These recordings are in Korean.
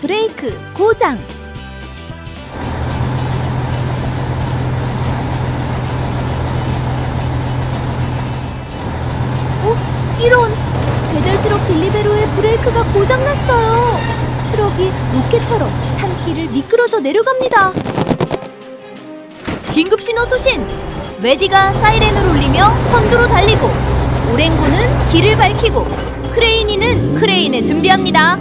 브레이크 고장. 이런! 배달트럭 딜리베로의 브레이크가 고장났어요. 트럭이 로켓처럼 산길을 미끄러져 내려갑니다. 긴급 신호 수신! 웨디가 사이렌을 울리며 선두로 달리고, 오랭구는 길을 밝히고, 크레인이는 크레인을 준비합니다.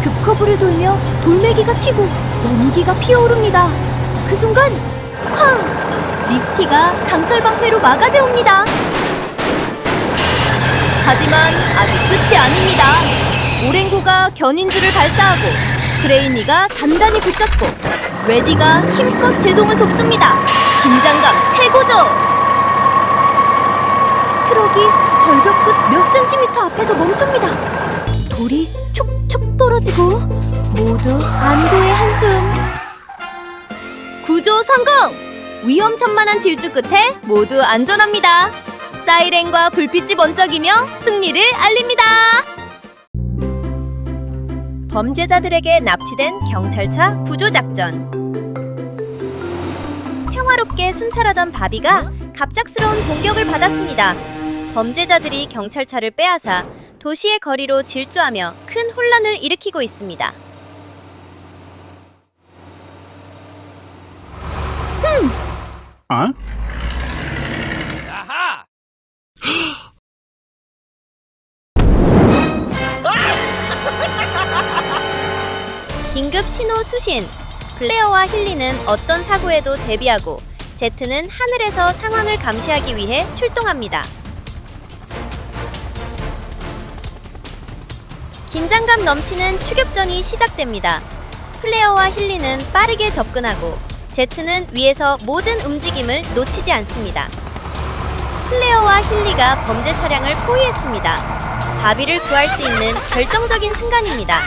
급커브를 돌며 돌멩이가 튀고 연기가 피어오릅니다. 그 순간 쾅! 리프티가 강철 방패로 막아세웁니다. 하지만 아직 끝이 아닙니다. 오랭구가 견인줄을 발사하고, 크레인이가 단단히 붙잡고, 웨디가 힘껏 제동을 돕습니다. 긴장감 최고죠. 트럭이 절벽 끝 몇 센티미터 앞에서 멈춥니다. 돌이 촉촉 떨어지고 모두 안도의 한숨. 구조 성공! 위험천만한 질주 끝에 모두 안전합니다. 사이렌과 불빛이 번쩍이며 승리를 알립니다. 범죄자들에게 납치된 경찰차 구조작전. 평화롭게 순찰하던 바비가 갑작스러운 공격을 받았습니다. 범죄자들이 경찰차를 빼앗아 도시의 거리로 질주하며 큰 혼란을 일으키고 있습니다. 어? 긴급 신호 수신! 클레어와 힐리는 어떤 사고에도 대비하고, 제트는 하늘에서 상황을 감시하기 위해 출동합니다. 긴장감 넘치는 추격전이 시작됩니다. 클레어와 힐리는 빠르게 접근하고, 제트는 위에서 모든 움직임을 놓치지 않습니다. 클레어와 힐리가 범죄 차량을 포위했습니다. 바비를 구할 수 있는 결정적인 순간입니다.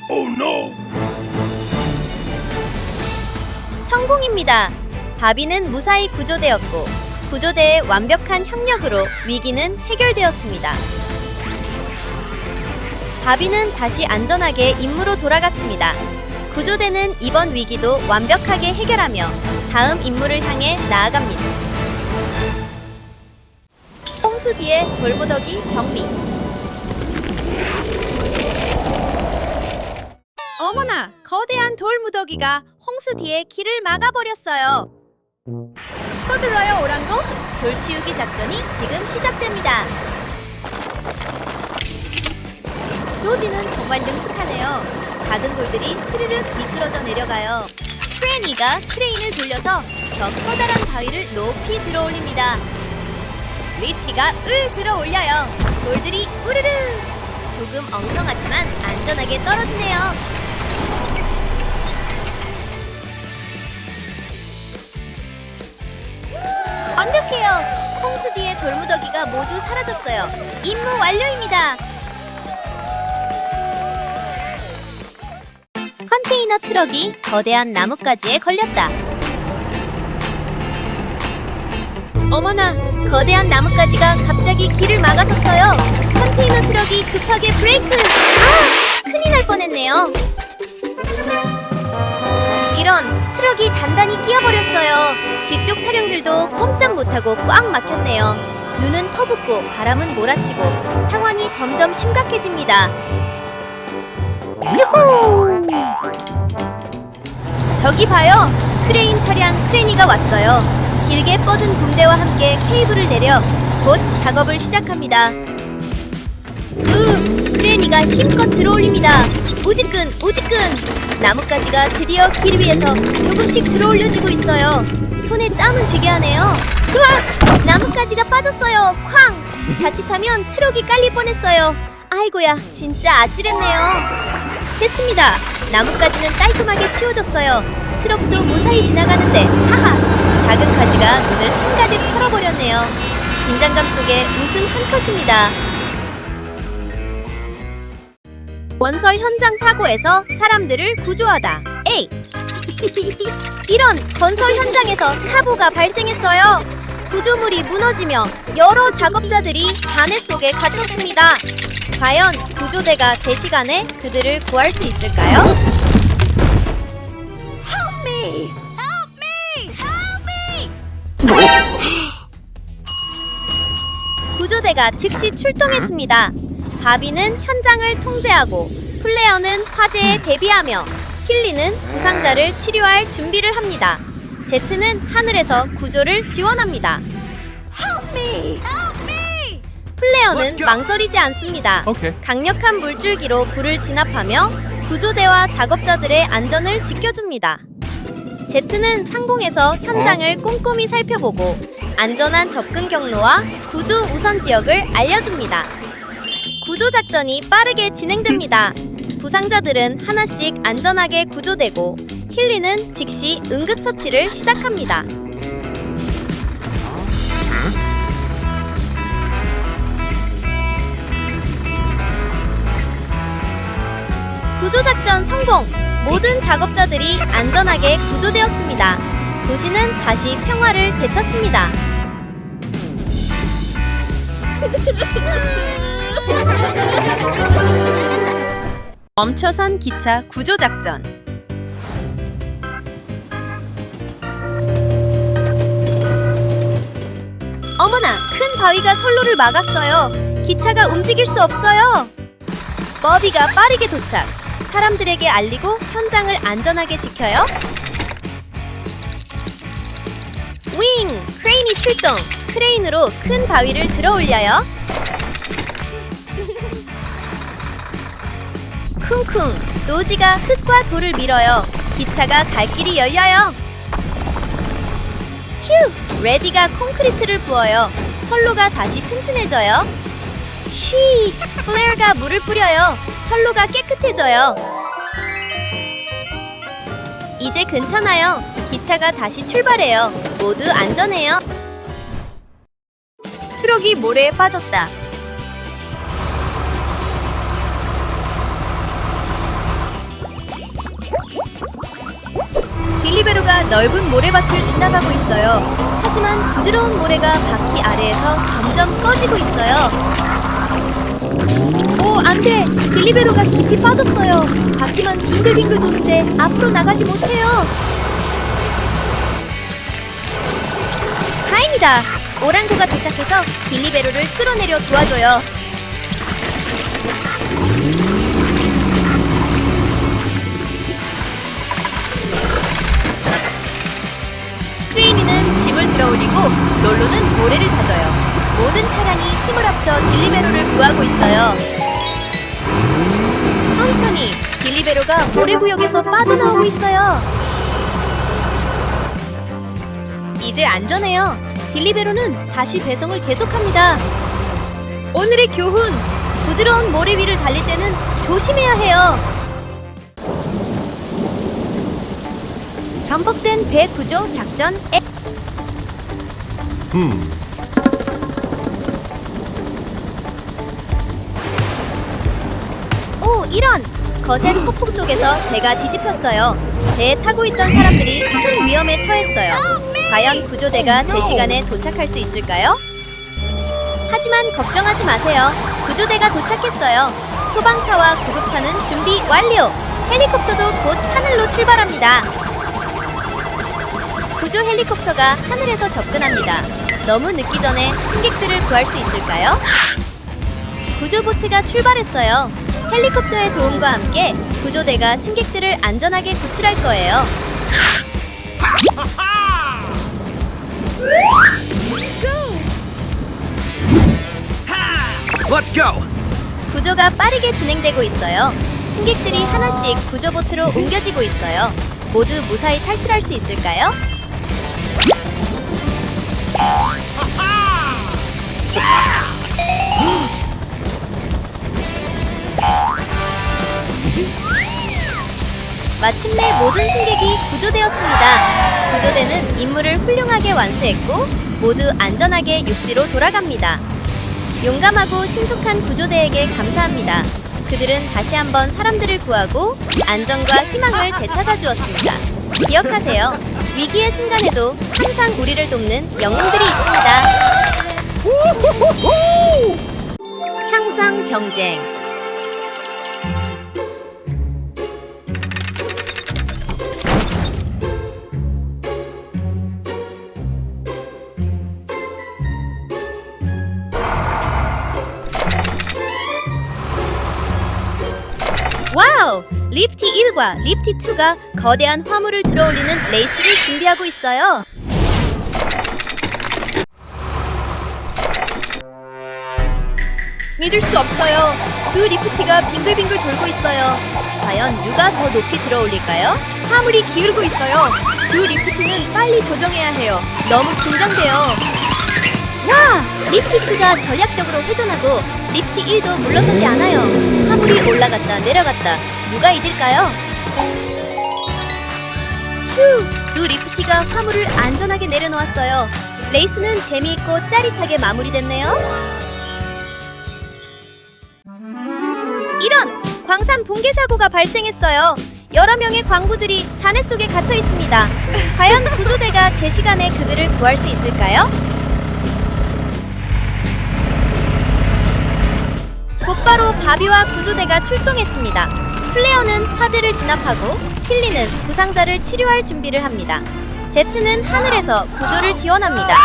Oh no! 성공입니다. 바비는 무사히 구조되었고, 구조대의 완벽한 협력으로 위기는 해결되었습니다. 바비는 다시 안전하게 임무로 돌아갔습니다. 구조대는 이번 위기도 완벽하게 해결하며 다음 임무를 향해 나아갑니다. 홍수 뒤에 돌무더기 정리. 어머나! 거대한 돌무더기가 홍수 뒤에 길을 막아버렸어요. 서둘러요, 오랑고! 돌치우기 작전이 지금 시작됩니다. 노지는 정말 능숙하네요. 작은 돌들이 스르륵 미끄러져 내려가요. 크레니가 크레인을 돌려서 저 커다란 바위를 높이 들어올립니다. 리프티가 들어올려요. 돌들이 우르르! 조금 엉성하지만 안전하게 떨어지네요. 완벽해요. 홍수 뒤의 돌무더기가 모두 사라졌어요. 임무 완료입니다. 컨테이너 트럭이 거대한 나뭇가지에 걸렸다. 어머나! 거대한 나뭇가지가 갑자기 길을 막아섰어요. 컨테이너 트럭이 급하게 브레이크! 큰일 날 뻔했네요. 이런! 트럭이 단단히 끼어버렸어요. 뒤쪽 차량들도 꼼짝 못하고 꽉 막혔네요. 눈은 퍼붓고 바람은 몰아치고 상황이 점점 심각해집니다. 유후! 저기 봐요! 크레인 차량 크레니가 왔어요. 길게 뻗은 붐대와 함께 케이블을 내려 곧 작업을 시작합니다. 크레니가 힘껏 들어올립니다. 우지끈 우지끈! 나뭇가지가 드디어 길 위에서 조금씩 들어올려지고 있어요. 손에 땀은 쥐게 하네요. 으악! 나뭇가지가 빠졌어요. 쾅! 자칫하면 트럭이 깔릴 뻔했어요. 아이고야, 진짜 아찔했네요. 됐습니다. 나뭇가지는 깔끔하게 치워졌어요. 트럭도 무사히 지나가는데 하하! 작은 가지가 눈을 한가득 털어버렸네요. 긴장감 속에 웃음 한 컷입니다. 건설 현장 사고에서 사람들을 구조하다. A. 이런 건설 현장에서 사고가 발생했어요. 구조물이 무너지며 여러 작업자들이 잔해 속에 갇혔습니다. 과연 구조대가 제 시간에 그들을 구할 수 있을까요? Help me! Help me! Help me! 구조대가 즉시 출동했습니다. 바비는 현장을 통제하고 플레어는 화재에 대비하며 힐리는 부상자를 치료할 준비를 합니다. 제트는 하늘에서 구조를 지원합니다. Help me! Help me! 플레어는 망설이지 않습니다. Okay. 강력한 물줄기로 불을 진압하며 구조대와 작업자들의 안전을 지켜줍니다. 제트는 상공에서 현장을 꼼꼼히 살펴보고 안전한 접근 경로와 구조 우선 지역을 알려줍니다. 구조 작전이 빠르게 진행됩니다. 부상자들은 하나씩 안전하게 구조되고 힐리는 즉시 응급처치를 시작합니다. 구조작전 성공! 모든 작업자들이 안전하게 구조되었습니다. 도시는 다시 평화를 되찾습니다. 멈춰선 기차 구조작전. 어머나! 큰 바위가 선로를 막았어요. 기차가 움직일 수 없어요. 버비가 빠르게 도착. 사람들에게 알리고 현장을 안전하게 지켜요. 윙! 크레인이 출동! 크레인으로 큰 바위를 들어 올려요. 쿵쿵! 노지가 흙과 돌을 밀어요. 기차가 갈 길이 열려요. 휴! 레디가 콘크리트를 부어요. 선로가 다시 튼튼해져요. 쉬! 플레어가 물을 뿌려요. 선로가 깨끗해져요. 이제 괜찮아요. 기차가 다시 출발해요. 모두 안전해요. 트럭이 모래에 빠졌다. 딜리베로가 넓은 모래밭을 지나가고 있어요. 하지만 부드러운 모래가 바퀴 아래에서 점점 꺼지고 있어요. 오, 안 돼! 딜리베로가 깊이 빠졌어요. 바퀴만 빙글빙글 도는데 앞으로 나가지 못해요. 다행이다! 오랑구가 도착해서 딜리베로를 끌어내려 도와줘요. 크레인이는 짐을 들어올리고 롤로는 모래를 다져요. 모든 차량이 힘을 합쳐 딜리베로를 구하고 있어요. 천천히 딜리베로가 모래구역에서 빠져나오고 있어요. 이제 안전해요. 딜리베로는 다시 배송을 계속합니다. 오늘의 교훈! 부드러운 모래 위를 달릴 때는 조심해야 해요. 전복된 배 구조 작전 오, 이런! 거센 폭풍 속에서 배가 뒤집혔어요. 배에 타고 있던 사람들이 큰 위험에 처했어요. 과연 구조대가 제 시간에 도착할 수 있을까요? 하지만 걱정하지 마세요. 구조대가 도착했어요. 소방차와 구급차는 준비 완료! 헬리콥터도 곧 하늘로 출발합니다. 구조 헬리콥터가 하늘에서 접근합니다. 너무 늦기 전에 승객들을 구할 수 있을까요? 구조보트가 출발했어요. 헬리콥터의 도움과 함께 구조대가 승객들을 안전하게 구출할 거예요. Let's go! 구조가 빠르게 진행되고 있어요. 승객들이 하나씩 구조보트로 옮겨지고 있어요. 모두 무사히 탈출할 수 있을까요? 마침내 모든 승객이 구조되었습니다. 구조대는 임무를 훌륭하게 완수했고 모두 안전하게 육지로 돌아갑니다. 용감하고 신속한 구조대에게 감사합니다. 그들은 다시 한번 사람들을 구하고 안정과 희망을 되찾아 주었습니다. 기억하세요. 위기의 순간에도 항상 우리를 돕는 영웅들이 있습니다. 향상 경쟁. 와우! 리프티 1과 리프티 2가 거대한 화물을 들어올리는 레이스를 준비하고 있어요. 믿을 수 없어요. 두 리프티가 빙글빙글 돌고 있어요. 과연 누가 더 높이 들어올릴까요? 화물이 기울고 있어요. 두 리프티는 빨리 조정해야 해요. 너무 긴장돼요. 와! 리프티 2가 전략적으로 회전하고 리프티 1도 물러서지 않아요. 화물이 올라갔다 내려갔다. 누가 이길까요? 휴! 두 리프티가 화물을 안전하게 내려놓았어요. 레이스는 재미있고 짜릿하게 마무리됐네요. 이런! 광산 붕괴 사고가 발생했어요. 여러 명의 광부들이 잔해 속에 갇혀 있습니다. 과연 구조대가 제 시간에 그들을 구할 수 있을까요? 곧바로 바비와 구조대가 출동했습니다. 플레어는 화재를 진압하고 힐리는 부상자를 치료할 준비를 합니다. 제트는 하늘에서 구조를 지원합니다.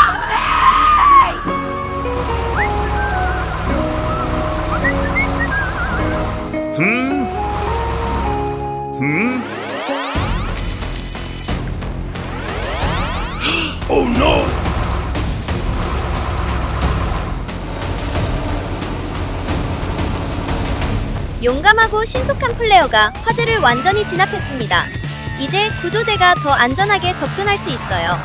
Oh no! 용감하고 신속한 플레어가 화재를 완전히 진압했습니다. 이제 구조대가 더 안전하게 접근할 수 있어요.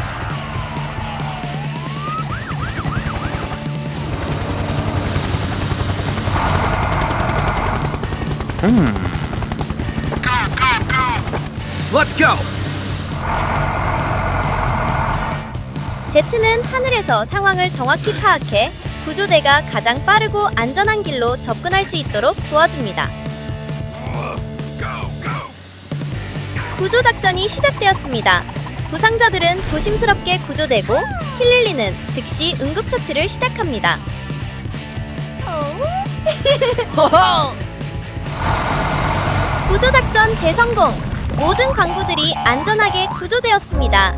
Let's go! 제트는 하늘에서 상황을 정확히 파악해 구조대가 가장 빠르고 안전한 길로 접근할 수 있도록 도와줍니다. 구조작전이 시작되었습니다. 부상자들은 조심스럽게 구조되고 힐릴리는 즉시 응급처치를 시작합니다. 구조작전 대성공! 모든 광부들이 안전하게 구조되었습니다.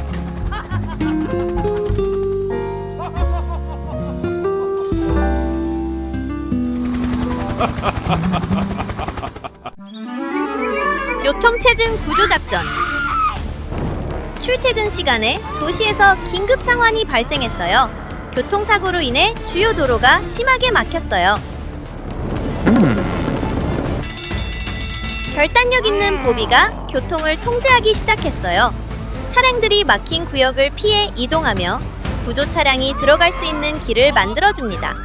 교통체증 구조작전. 출퇴근 시간에 도시에서 긴급 상황이 발생했어요. 교통사고로 인해 주요 도로가 심하게 막혔어요. 결단력 있는 보비가 교통을 통제하기 시작했어요. 차량들이 막힌 구역을 피해 이동하며 구조 차량이 들어갈 수 있는 길을 만들어줍니다.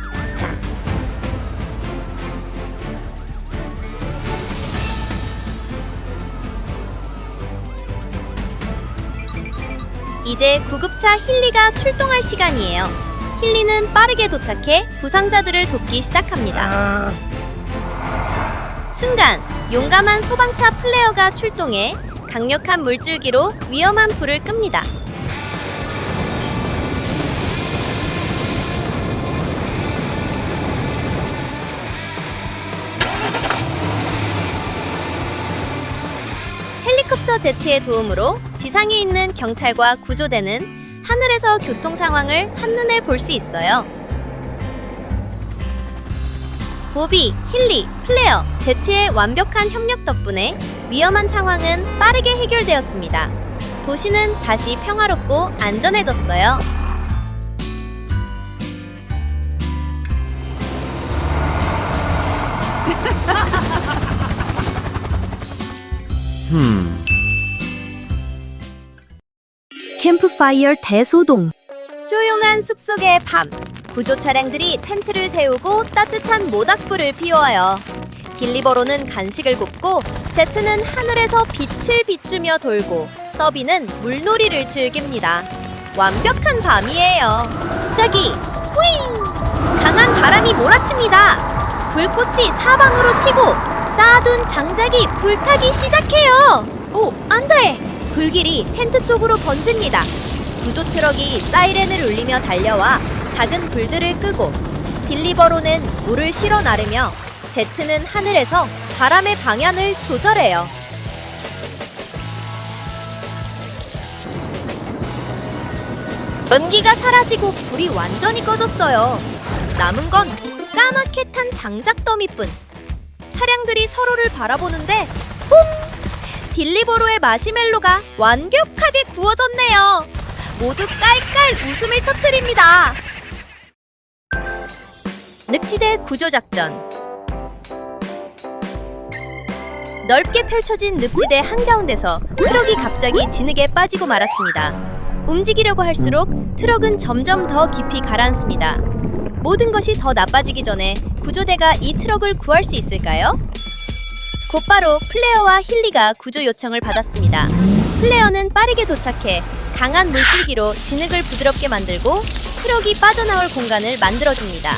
이제 구급차 힐리가 출동할 시간이에요. 힐리는 빠르게 도착해 부상자들을 돕기 시작합니다. 순간 용감한 소방차 플레어가 출동해 강력한 물줄기로 위험한 불을 끕니다. 헬리콥터 제트의 도움으로 지상에 있는 경찰과 구조대는 하늘에서 교통 상황을 한눈에 볼 수 있어요. 보비, 힐리, 플레어, 제트의 완벽한 협력 덕분에 위험한 상황은 빠르게 해결되었습니다. 도시는 다시 평화롭고 안전해졌어요. 캠프파이어 대소동. 조용한 숲속의 밤. 구조 차량들이 텐트를 세우고 따뜻한 모닥불을 피워요. 딜리버로는 간식을 굽고 제트는 하늘에서 빛을 비추며 돌고 서비는 물놀이를 즐깁니다. 완벽한 밤이에요. 저기! 후잉! 강한 바람이 몰아칩니다. 불꽃이 사방으로 튀고 쌓아둔 장작이 불타기 시작해요. 오, 안 돼! 불길이 텐트 쪽으로 번집니다. 구조 트럭이 사이렌을 울리며 달려와 작은 불들을 끄고 딜리버로는 물을 실어 나르며 제트는 하늘에서 바람의 방향을 조절해요. 연기가 사라지고 불이 완전히 꺼졌어요. 남은 건 까맣게 탄 장작 더미뿐. 차량들이 서로를 바라보는데 홈! 딜리버로의 마시멜로가 완벽하게 구워졌네요. 모두 깔깔 웃음을 터뜨립니다. 늪지대 구조작전. 넓게 펼쳐진 늪지대 한가운데서 트럭이 갑자기 진흙에 빠지고 말았습니다. 움직이려고 할수록 트럭은 점점 더 깊이 가라앉습니다. 모든 것이 더 나빠지기 전에 구조대가 이 트럭을 구할 수 있을까요? 곧바로 플레어와 힐리가 구조 요청을 받았습니다. 플레어는 빠르게 도착해 강한 물줄기로 진흙을 부드럽게 만들고 트럭이 빠져나올 공간을 만들어줍니다.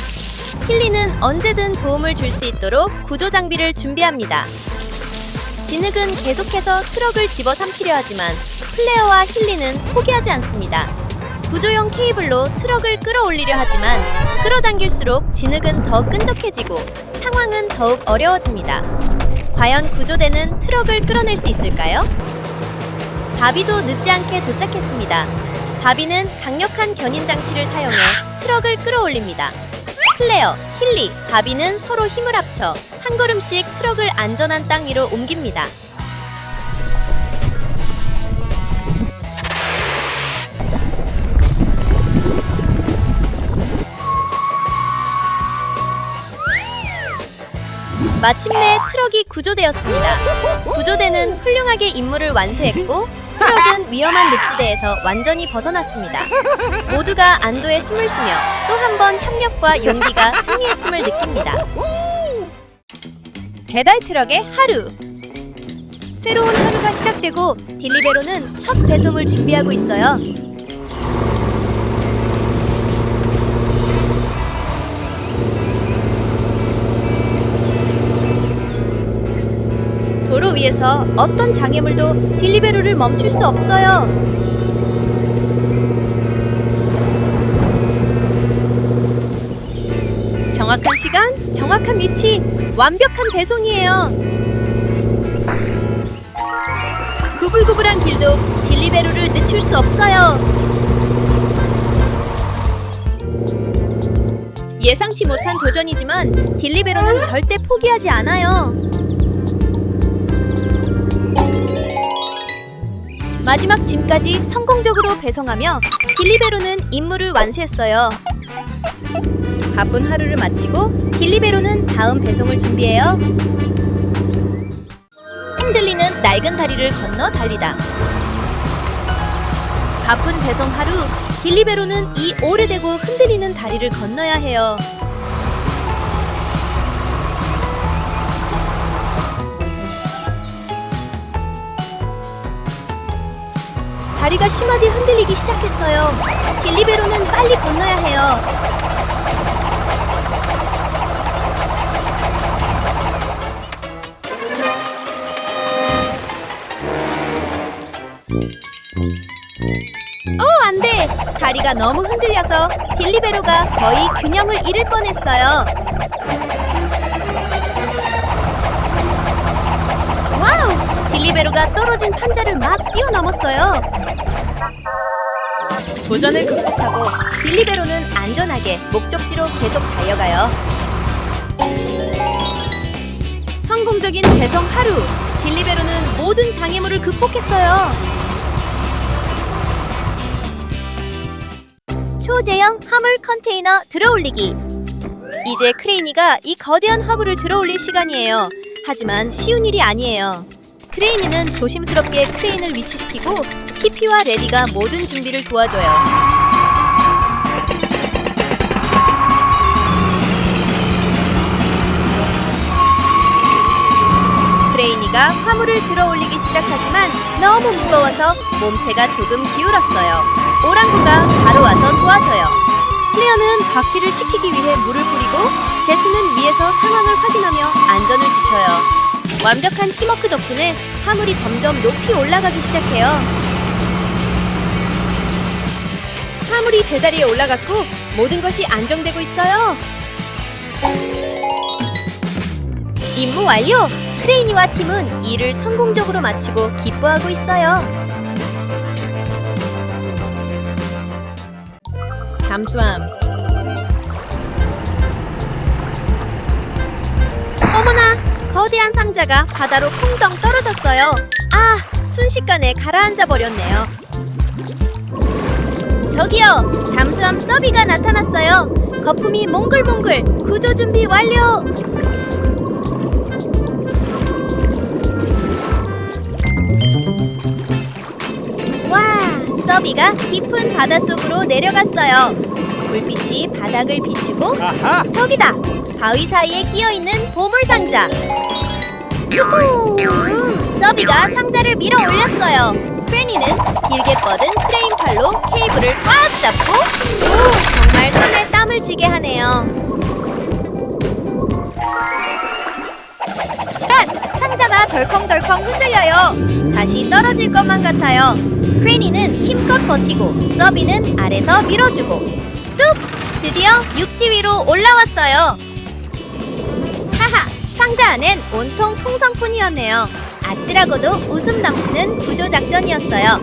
힐리는 언제든 도움을 줄 수 있도록 구조 장비를 준비합니다. 진흙은 계속해서 트럭을 집어삼키려 하지만 플레어와 힐리는 포기하지 않습니다. 구조용 케이블로 트럭을 끌어올리려 하지만 끌어당길수록 진흙은 더 끈적해지고 상황은 더욱 어려워집니다. 과연 구조대는 트럭을 끌어낼 수 있을까요? 바비도 늦지 않게 도착했습니다. 바비는 강력한 견인 장치를 사용해 트럭을 끌어올립니다. 플레어, 힐리, 바비는 서로 힘을 합쳐 한 걸음씩 트럭을 안전한 땅 위로 옮깁니다. 마침내 트럭이 구조되었습니다. 구조대는 훌륭하게 임무를 완수했고 트럭은 위험한 늪지대에서 완전히 벗어났습니다. 모두가 안도의 숨을 쉬며 또 한 번 협력과 용기가 승리했음을 느낍니다. 배달 트럭의 하루. 새로운 하루가 시작되고 딜리베로는 첫 배송을 준비하고 있어요. 도로 위에서 어떤 장애물도 딜리베로를 멈출 수 없어요. 정확한 시간, 정확한 위치, 완벽한 배송이에요. 구불구불한 길도 딜리베로를 늦출 수 없어요. 예상치 못한 도전이지만 딜리베로는 절대 포기하지 않아요. 마지막 짐까지 성공적으로 배송하며 딜리베로는 임무를 완수했어요. 바쁜 하루를 마치고 딜리베로는 다음 배송을 준비해요. 흔들리는 낡은 다리를 건너 달리다. 바쁜 배송 하루, 딜리베로는 이 오래되고 흔들리는 다리를 건너야 해요. 다리가 심하게 흔들리기 시작했어요. 딜리베로는 빨리 건너야 해요. 안 돼! 다리가 너무 흔들려서 딜리베로가 거의 균형을 잃을 뻔했어요. 와우! 딜리베로가 떨어진 판자를 막 뛰어넘었어요. 도전을 극복하고 딜리베로는 안전하게 목적지로 계속 달려가요. 성공적인 배송 하루! 딜리베로는 모든 장애물을 극복했어요. 초대형 화물 컨테이너 들어올리기. 이제 크레이니가 이 거대한 화물을 들어올릴 시간이에요. 하지만 쉬운 일이 아니에요. 크레이니는 조심스럽게 크레인을 위치시키고 키피와 레디가 모든 준비를 도와줘요. 크레이니가 화물을 들어올리기 시작하지만 너무 무거워서 몸체가 조금 기울었어요. 오랑구가 바로 와서 도와줘요. 플레어는 바퀴를 식히기 위해 물을 뿌리고 제트는 위에서 상황을 확인하며 안전을 지켜요. 완벽한 팀워크 덕분에 화물이 점점 높이 올라가기 시작해요. 화물이 제자리에 올라갔고 모든 것이 안정되고 있어요. 임무 완료! 크레이니와 팀은 일을 성공적으로 마치고 기뻐하고 있어요. 잠수함. 어머나! 거대한 상자가 바다로 퐁덩 떨어졌어요. 아! 순식간에 가라앉아 버렸네요. 저기요! 잠수함 서비가 나타났어요. 거품이 몽글몽글! 구조 준비 완료! 와! 서비가 깊은 바닷속으로 내려갔어요. 불빛이 바닥을 비추고 Aha! 저기다! 바위 사이에 끼어있는 보물상자! 유후! 서비가 상자를 밀어 올렸어요. 크레니는 길게 뻗은 크레인팔로 케이블을 꽉 잡고 오! 정말 손에 땀을 쥐게 하네요. 상자가 덜컹덜컹 흔들려요. 다시 떨어질 것만 같아요. 크레니는 힘껏 버티고 서비는 아래서 밀어주고 뚝! 드디어 육지 위로 올라왔어요. 하하! 상자 안엔 온통 풍선뿐이었네요. 아찔하고도 웃음 넘치는 구조작전이었어요.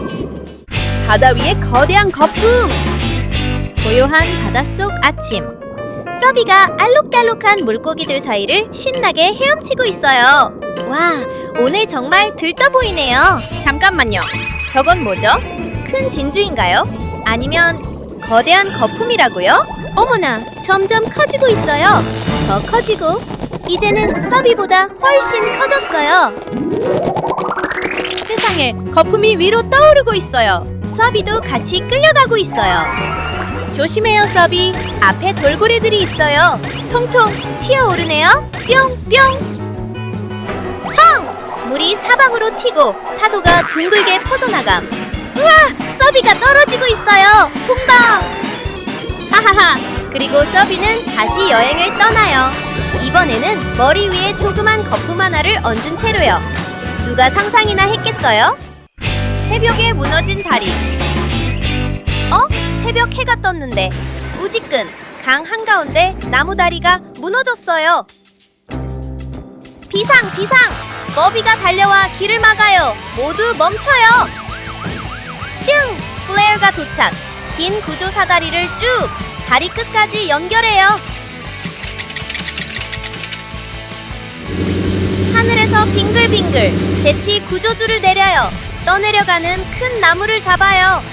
바다 위에 거대한 거품! 고요한 바닷속 아침. 서비가 알록달록한 물고기들 사이를 신나게 헤엄치고 있어요. 와, 오늘 정말 들떠 보이네요. 잠깐만요. 저건 뭐죠? 큰 진주인가요? 아니면 거대한 거품이라고요? 어머나, 점점 커지고 있어요. 더 커지고 이제는 서비보다 훨씬 커졌어요. 세상에, 거품이 위로 떠오르고 있어요. 서비도 같이 끌려가고 있어요. 조심해요, 서비. 앞에 돌고래들이 있어요. 통통 튀어오르네요. 뿅뿅. 텅! 물이 사방으로 튀고 파도가 둥글게 퍼져나감. 우와! 서비가 떨어지고 있어요. 풍덩! 하하하! 그리고 서비는 다시 여행을 떠나요. 이번에는 머리 위에 조그만 거품 하나를 얹은 채로요. 누가 상상이나 했겠어요? 새벽에 무너진 다리. 새벽 해가 떴는데 우지끈 강 한가운데 나무 다리가 무너졌어요. 비상! 비상! 머비가 달려와 길을 막아요. 모두 멈춰요. 슝! 플레어가 도착. 긴 구조 사다리를 쭉 다리 끝까지 연결해요. 하늘에서 빙글빙글 제티 구조줄을 내려요. 떠내려가는 큰 나무를 잡아요.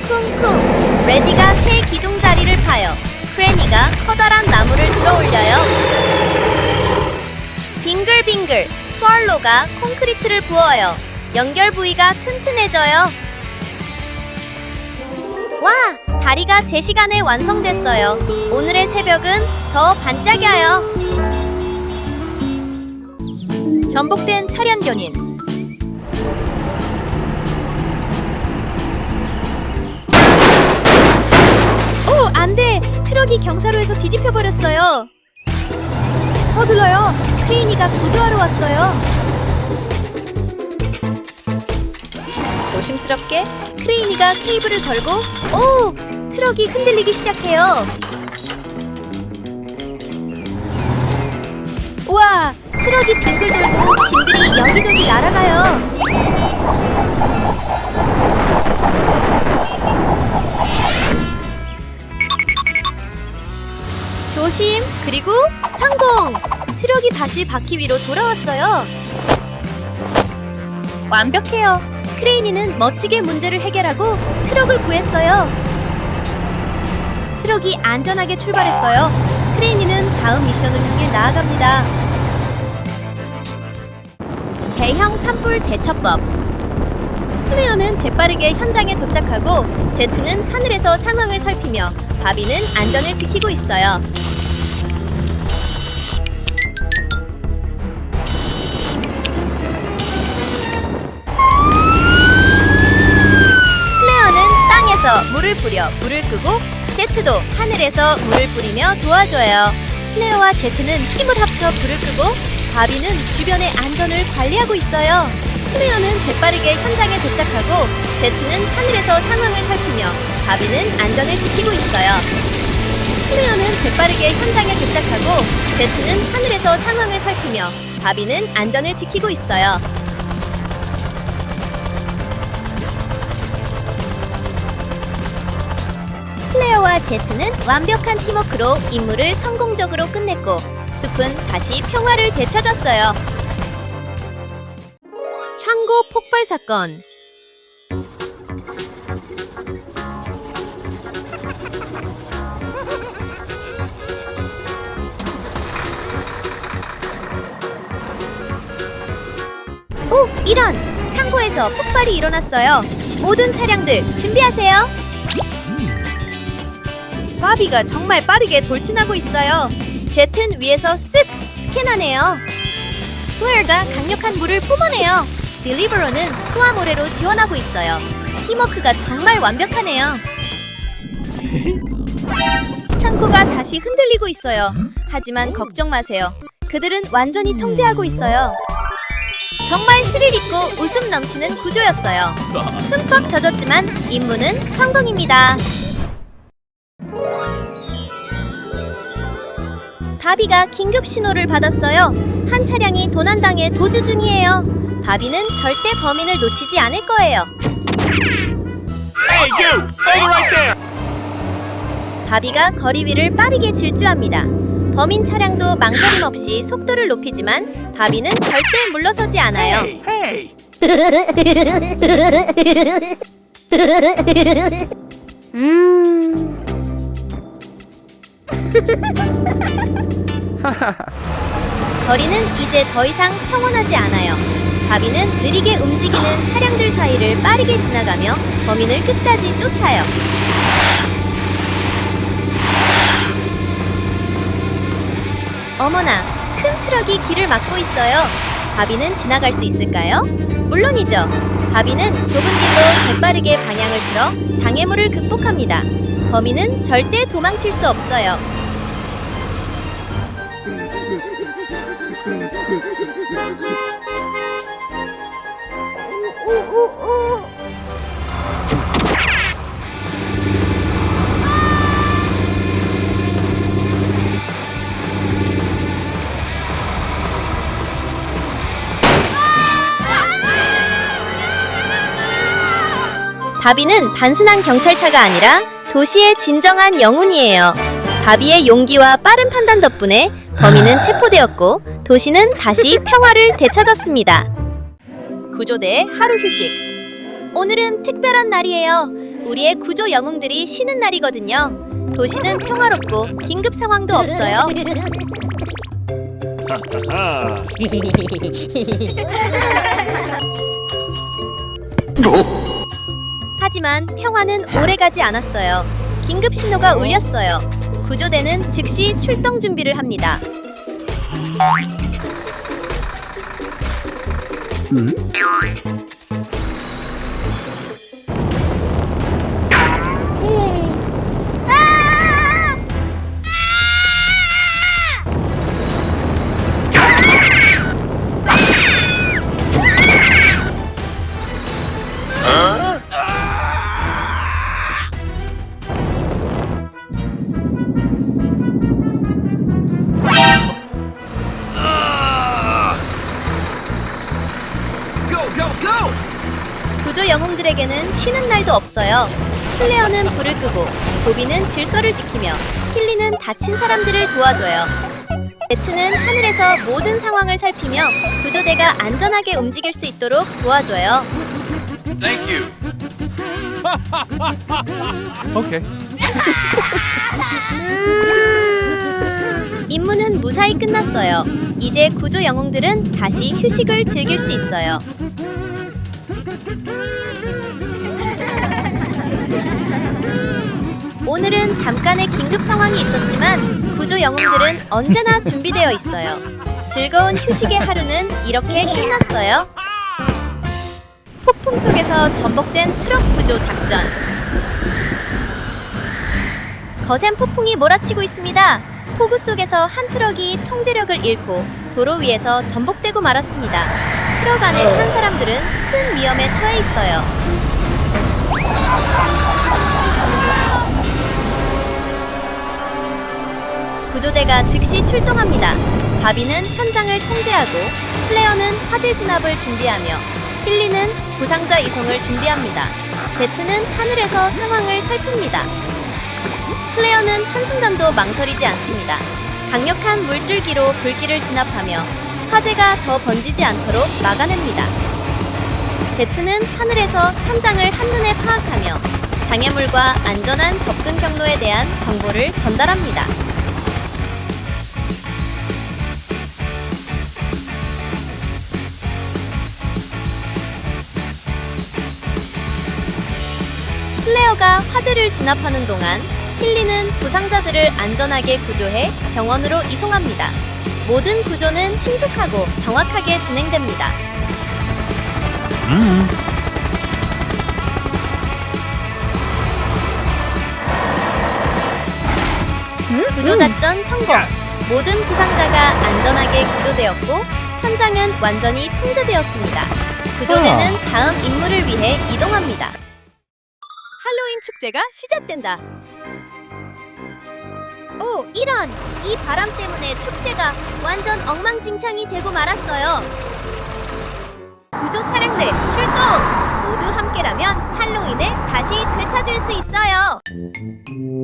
쿵쿵! 레디가 새 기둥 자리를 파요. 크레니가 커다란 나무를 들어 올려요. 빙글빙글! 스왈로가 콘크리트를 부어요. 연결 부위가 튼튼해져요. 와! 다리가 제 시간에 완성됐어요. 오늘의 새벽은 더 반짝여요. 전복된 철연견인. 오, 안 돼! 트럭이 경사로에서 뒤집혀 버렸어요. 서둘러요. 크레이니가 구조하러 왔어요. 조심스럽게 크레이니가 케이블을 걸고 오! 트럭이 흔들리기 시작해요. 우와! 트럭이 빙글 돌고 짐들이 여기저기 날아가요. 조심! 그리고 성공! 트럭이 다시 바퀴 위로 돌아왔어요. 완벽해요. 크레이니는 멋지게 문제를 해결하고 트럭을 구했어요. 트럭이 안전하게 출발했어요. 크레이니는 다음 미션을 향해 나아갑니다. 대형 산불 대처법. 플레어는 재빠르게 현장에 도착하고 제트는 하늘에서 상황을 살피며 바비는 안전을 지키고 있어요. 플레어는 땅에서 물을 뿌려 불을 끄고 제트도 하늘에서 물을 뿌리며 도와줘요. 플레어와 제트는 힘을 합쳐 불을 끄고 바비는 주변의 안전을 관리하고 있어요. 클레어는 재빠르게 현장에 도착하고 제트는 하늘에서 상황을 살피며 바비는 안전을 지키고 있어요. 클레어는 재빠르게 현장에 도착하고 제트는 하늘에서 상황을 살피며 바비는 안전을 지키고 있어요. 클레어와 제트는 완벽한 팀워크로 임무를 성공적으로 끝냈고 숲은 다시 평화를 되찾았어요. 창고 폭발 사건. 오, 이런! 창고에서 폭발이 일어났어요. 모든 차량들 준비하세요. 바비가 정말 빠르게 돌진하고 있어요. 제트는 위에서 쓱 스캔하네요. 플레어가 강력한 물을 뿜어내요. 딜리버러는 소화 모래로 지원하고 있어요. 팀워크가 정말 완벽하네요. 창고가 다시 흔들리고 있어요. 하지만 걱정 마세요. 그들은 완전히 통제하고 있어요. 정말 스릴 있고 웃음 넘치는 구조였어요. 흠뻑 젖었지만 임무는 성공입니다. 바비가 긴급 신호를 받았어요. 한 차량이 도난당해 도주 중이에요. 바비는 절대 범인을 놓치지 않을 거예요. Hey, you! Over right there! 바비가 거리 위를 빠르게 질주합니다. 범인 차량도 망설임 없이 속도를 높이지만 바비는 절대 물러서지 않아요. Hey! Hey! 거리는 이제 더 이상 평온하지 않아요. 바비는 느리게 움직이는 차량들 사이를 빠르게 지나가며 범인을 끝까지 쫓아요. 어머나, 큰 트럭이 길을 막고 있어요. 바비는 지나갈 수 있을까요? 물론이죠. 바비는 좁은 길로 재빠르게 방향을 틀어 장애물을 극복합니다. 범인은 절대 도망칠 수 없어요. 바비는 단순한 경찰차가 아니라 도시의 진정한 영웅이에요. 바비의 용기와 빠른 판단 덕분에 범인은 체포되었고 도시는 다시 평화를 되찾았습니다. 구조대의 하루 휴식. 오늘은 특별한 날이에요. 우리의 구조 영웅들이 쉬는 날이거든요. 도시는 평화롭고 긴급 상황도 없어요. 하지만 평화는 오래가지 않았어요. 긴급 신호가 울렸어요. 구조대는 즉시 출동 준비를 합니다. 구조 영웅들에게는 쉬는 날도 없어요. 클레어는 불을 끄고 보비는 질서를 지키며 힐리는 다친 사람들을 도와줘요. 제트는 하늘에서 모든 상황을 살피며 구조대가 안전하게 움직일 수 있도록 도와줘요. Thank you. Okay. 임무는 무사히 끝났어요. 이제 구조 영웅들은 다시 휴식을 즐길 수 있어요. 오늘은 잠깐의 긴급 상황이 있었지만 구조 영웅들은 언제나 준비되어 있어요. 즐거운 휴식의 하루는 이렇게 끝났어요. 폭풍 속에서 전복된 트럭 구조 작전. 거센 폭풍이 몰아치고 있습니다. 폭우 속에서 한 트럭이 통제력을 잃고 도로 위에서 전복되고 말았습니다. 트럭 안에 탄 사람들은 큰 위험에 처해 있어요. 구조대가 즉시 출동합니다. 바비는 현장을 통제하고 플레어는 화재 진압을 준비하며 힐리는 부상자 이송을 준비합니다. 제트는 하늘에서 상황을 살핍니다. 플레어는 한순간도 망설이지 않습니다. 강력한 물줄기로 불길을 진압하며 화재가 더 번지지 않도록 막아냅니다. 제트는 하늘에서 현장을 한눈에 파악하며 장애물과 안전한 접근 경로에 대한 정보를 전달합니다. 플레어가 화재를 진압하는 동안 힐리는 부상자들을 안전하게 구조해 병원으로 이송합니다. 모든 구조는 신속하고 정확하게 진행됩니다. 구조작전 성공! 모든 부상자가 안전하게 구조되었고 현장은 완전히 통제되었습니다. 구조대는 다음 임무를 위해 이동합니다. 할로윈 축제가 시작된다. 오, 이런! 이 바람 때문에 축제가 완전 엉망진창이 되고 말았어요. 구조 차량들 출동! 모두 함께라면 할로윈을 다시 되찾을 수 있어요.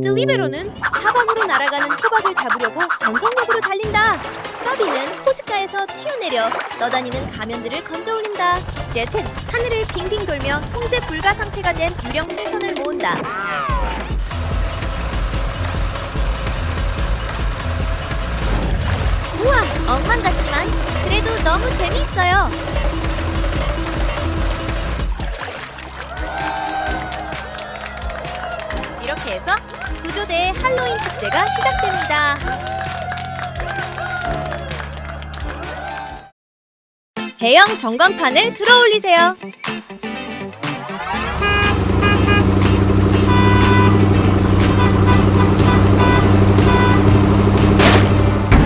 뚜리베로는 4번으로 날아가는 토박을 잡으려고 전속력으로 달린다. 서비는 호숫가에서 튀어내려 떠다니는 가면들을 건져올린다. 제트는 하늘을 빙빙 돌며 통제 불가 상태가 된 유령 풍선을 모은다. 우와, 엉망 같지만 그래도 너무 재미있어요. 이렇게 해서 구조대의 할로윈 축제가 시작됩니다. 대형 전광판을 들어올리세요.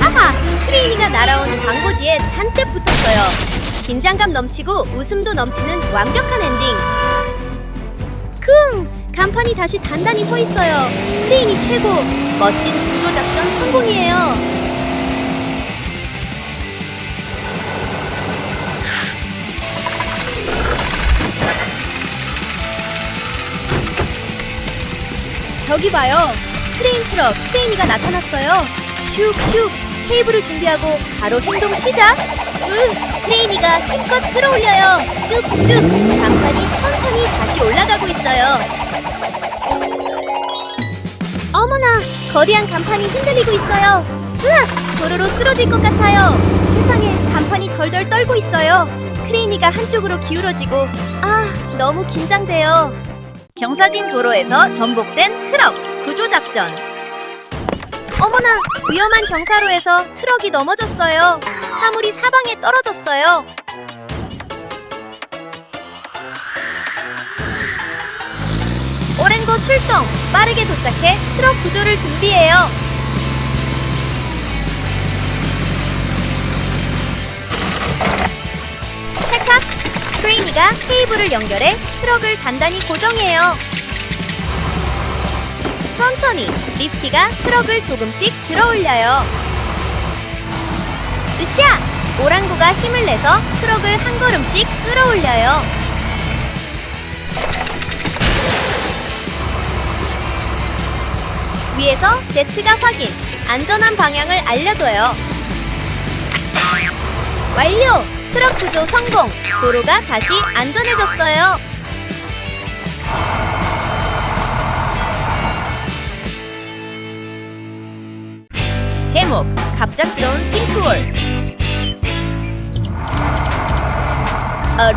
아하! 크레인이가 날아오는 광고지에 잔뜩 붙었어요. 긴장감 넘치고 웃음도 넘치는 완벽한 엔딩. 쿵! 간판이 다시 단단히 서 있어요. 크레인이 최고! 멋진 구조작전 성공이에요. 저기 봐요. 크레인 트럭 크레인이가 나타났어요. 슉슉 케이블을 준비하고 바로 행동 시작. 크레인이가 힘껏 끌어올려요. 뚝뚝 간판이 천천히 다시 올라가고 있어요. 어머나, 거대한 간판이 흔들리고 있어요. 으악, 도로로 쓰러질 것 같아요. 세상에, 간판이 덜덜 떨고 있어요. 크레인이가 한쪽으로 기울어지고 너무 긴장돼요. 경사진 도로에서 전복된 트럭 구조작전. 어머나, 위험한 경사로에서 트럭이 넘어졌어요. 화물이 사방에 떨어졌어요. 오렌고 출동! 빠르게 도착해 트럭 구조를 준비해요. 찰칵! 크레인이가 케이블을 연결해 트럭을 단단히 고정해요. 천천히 리프티가 트럭을 조금씩 들어올려요. 으쌰! 오랑구가 힘을 내서 트럭을 한 걸음씩 끌어올려요. 위에서 제트가 확인, 안전한 방향을 알려줘요. 완료! 트럭 구조 성공! 도로가 다시 안전해졌어요. 제목, 갑작스러운 싱크홀.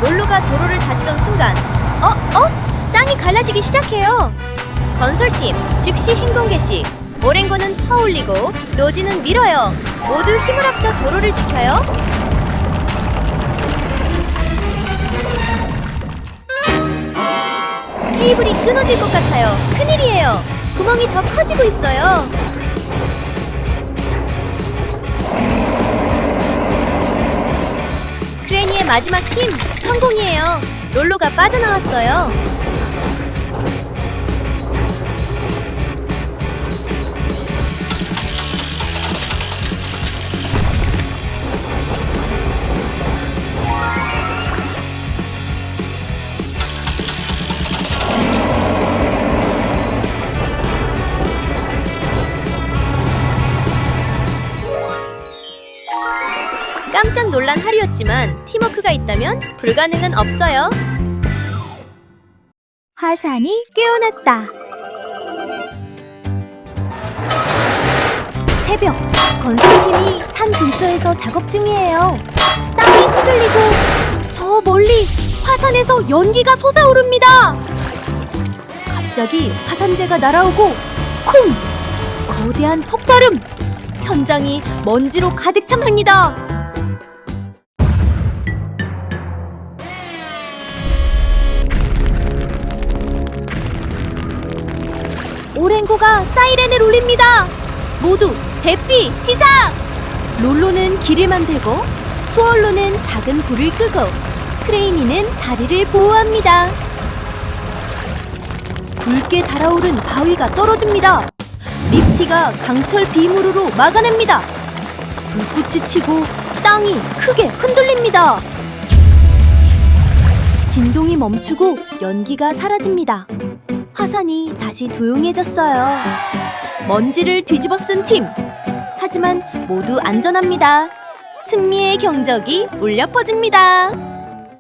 롤러가 도로를 다지던 순간 땅이 갈라지기 시작해요. 건설팀 즉시 행동 개시. 오랭고는 터올리고 노지는 밀어요. 모두 힘을 합쳐 도로를 지켜요. 케이블이 끊어질 것 같아요. 큰일이에요. 구멍이 더 커지고 있어요. 그레니의 마지막 힘 성공이에요. 롤로가 빠져나왔어요. 깜짝 놀란 하루였지만 팀워크가 있다면 불가능은 없어요. 화산이 깨어났다. 새벽, 건설팀이 산 근처에서 작업 중이에요. 땅이 흔들리고 저 멀리 화산에서 연기가 솟아오릅니다. 갑자기 화산재가 날아오고 쿵! 거대한 폭발음! 현장이 먼지로 가득 찹니다. 오랭고가 사이렌을 울립니다. 모두 대피 시작! 롤로는 길에만 대고 스월로는 작은 불을 끄고 크레이니는 다리를 보호합니다. 붉게 달아오른 바위가 떨어집니다. 리프티가 강철 비무르로 막아냅니다. 불꽃이 튀고 땅이 크게 흔들립니다. 진동이 멈추고 연기가 사라집니다. 화산이 다시 조용해졌어요. 먼지를 뒤집어 쓴 팀. 하지만 모두 안전합니다. 승리의 경적이 울려 퍼집니다.